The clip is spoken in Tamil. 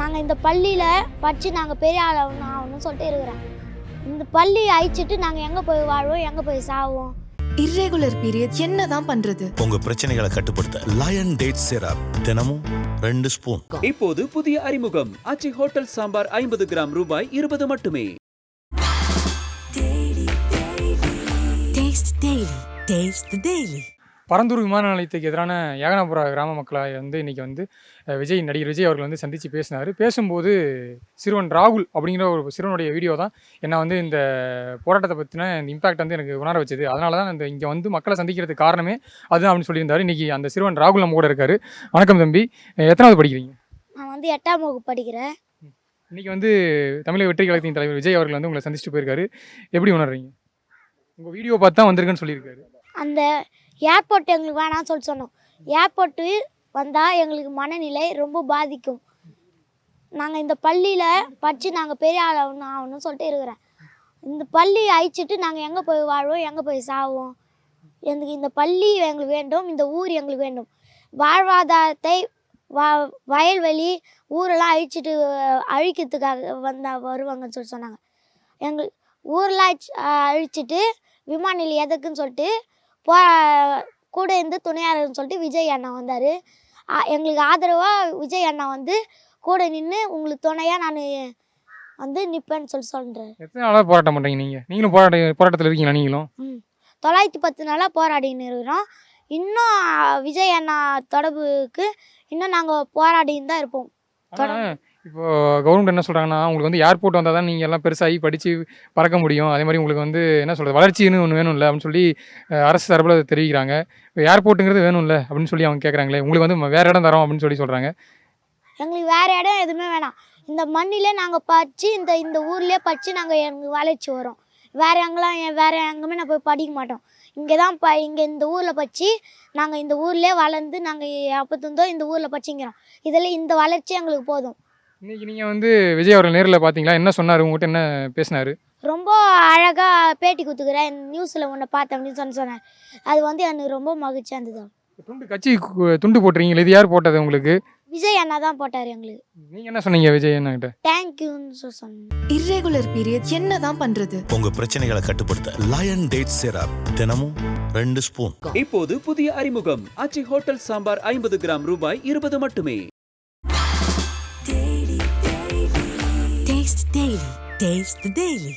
நாங்கள் இந்த பள்ளியில் படித்து நாங்கள் பெரிய ஆள் ஆகணும்னு சொல்லிட்டு இருக்கிறேன். இந்த பள்ளி அழிச்சிட்டு நாங்கள் எங்கே போய் வாழ்வோம், எங்கே போய் சாவோம்? இர்ரெகுலர் பீரியட் என்னதான் பண்றது? உங்க பிரச்சனைகளை கட்டுப்படுத்த லயன் டேட் சிரப் தினமும் 2 ஸ்பூன். இப்போது புதிய அறிமுகம் ஆச்சி ஹோட்டல் சாம்பார் 50 கிராம் ரூபாய் 20 மட்டுமே. பரந்தூர் விமான நிலையத்துக்கு எதிரான ஏகனாபுர கிராம மக்களை இன்னைக்கு நடிகர் விஜய் அவர்கள் சந்தித்து பேசினார். பேசும்போது சிறுவன் ராகுல் அப்படிங்கிற ஒரு சிறுவனுடைய வீடியோ தான் என்ன இந்த போராட்டத்தை பற்றின இந்த இம்பாக்ட் எனக்கு உணர வச்சது. அதனால தான் இங்கே மக்களை சந்திக்கிறதுக்கு காரணமே அதுதான் அப்படின்னு சொல்லியிருந்தார். இன்றைக்கி அந்த சிறுவன் ராகுல் நம்ம கூட இருக்கார். வணக்கம் தம்பி, எத்தனாவது படிக்கிறீங்க? நான் 8ஆம் வகுப்பு படிக்கிறேன். இன்றைக்கி தமிழக வெற்றி கழகத்தின் தலைவர் விஜய் அவர்கள் உங்களை சந்திச்சுட்டு போயிருக்காரு. எப்படி உணர்றீங்க? உங்கள் வீடியோ பார்த்து தான் வந்திருக்குன்னு சொல்லியிருக்காரு. அந்த ஏர்போர்ட் எங்களுக்கு வேணாம்னு சொன்னோம். ஏர்போர்ட்டு வந்தால் எங்களுக்கு மனநிலை ரொம்ப பாதிக்கும். நாங்கள் இந்த பள்ளியில் படித்து நாங்கள் பெரிய ஆள் ஆகணும்னு சொல்லிட்டு இருக்கிறேன். இந்த பள்ளி அழிச்சிட்டு நாங்கள் எங்கே போய் வாழ்வோம், எங்கே போய் சாவோம்? எனக்கு இந்த பள்ளி எங்களுக்கு வேண்டும், இந்த ஊர் எங்களுக்கு வேண்டும். வாழ்வாதாரத்தை வயல்வெளி ஊரெல்லாம் அழிக்கிறதுக்காக வருவாங்கன்னு சொன்னாங்க. எங்களுக்கு ஊரெலாம் அழிச்சிட்டு விமான நிலையம் எதுக்குன்னு சொல்லிட்டு கூட இருந்து துணையாளர்னு சொல்லிட்டு விஜய் அண்ணா வந்தார். எங்களுக்கு ஆதரவாக விஜய் அண்ணா கூட நின்று உங்களுக்கு துணையாக நான் நிற்பேன்னு சொல்கிறேன். எத்தனை நாளாக போராட்டம் பண்ணுறீங்க? நீங்களும் போராட்டத்தில் இருக்கீங்களா? நீங்களும் 910 நாளாக போராடின்னு இருக்கிறோம். இன்னும் விஜய் அண்ணா தொடர்புக்கு இன்னும் நாங்கள் போராடின்னு தான் இருப்போம். இப்போது கவர்மெண்ட் என்ன சொல்கிறாங்கன்னா, உங்களுக்கு ஏர்போர்ட் வந்தால் தான் நீங்கள் எல்லாம் பெருசாகி படித்து பறக்க முடியும். அதே மாதிரி உங்களுக்கு என்ன சொல்கிறது, வளர்ச்சின்னு ஒன்று வேணும்ல அப்படின்னு சொல்லி அரசு தரப்பில் தெரிவிக்கிறாங்க. இப்போ ஏர்போர்ட்டுங்கிறது வேணும்ல அப்படின்னு சொல்லி அவங்க கேட்குறாங்களே, உங்களுக்கு வேறு இடம் தரோம் அப்படின்னு சொல்லி சொல்கிறாங்க. எங்களுக்கு வேறு இடம் எதுவுமே வேணாம். இந்த மண்ணிலே நாங்கள் படித்து இந்த ஊர்லேயே படித்து நாங்கள் எங்களுக்கு வளர்ச்சி வரோம். வேறு எங்கேயுமே நான் போய் படிக்க மாட்டோம். இங்கே தான் இங்கே இந்த ஊரில் படித்து நாங்கள் இந்த ஊர்லேயே வளர்ந்து நாங்கள் அப்போத்துந்தோ இந்த ஊரில் படிச்சுங்கிறோம். இதில் இந்த வளர்ச்சி எங்களுக்கு போதும். இன்றைக்கி நீங்கள் விஜய் அவர்கள் நேரில் பார்த்தீங்களா? என்ன சொன்னார்? உங்கள்கிட்ட என்ன பேசினார்? ரொம்ப அழகாக பேட்டி கொடுத்துக்கிறேன், நியூஸில் ஒன்று பார்த்தேன் அப்படின்னு சொன்னார். அது எனக்கு ரொம்ப மகிழ்ச்சியாக இருந்தது. கட்சி துண்டு போட்டுறீங்களே, இது யார் போட்டது உங்களுக்கு? விஜய் அண்ணா தான் போட்டார் எங்களுக்கு. நீங்கள் என்ன சொன்னீங்க விஜய் அண்ணா கிட்ட? தேங்க்யூன்னு சொன்னேன். இர்ரெகுலர் பீரியட் என்னதான் பண்றது? உங்க பிரச்சனைகளை கட்டுப்படுத்த லயன் டேட் சிரப் தினமும் 2 ஸ்பூன். இப்போது புதிய அறிமுகம் ஆச்சி ஹோட்டல் சாம்பார் 50 கிராம் ரூபாய் 20 மட்டுமே. Taste the Daily.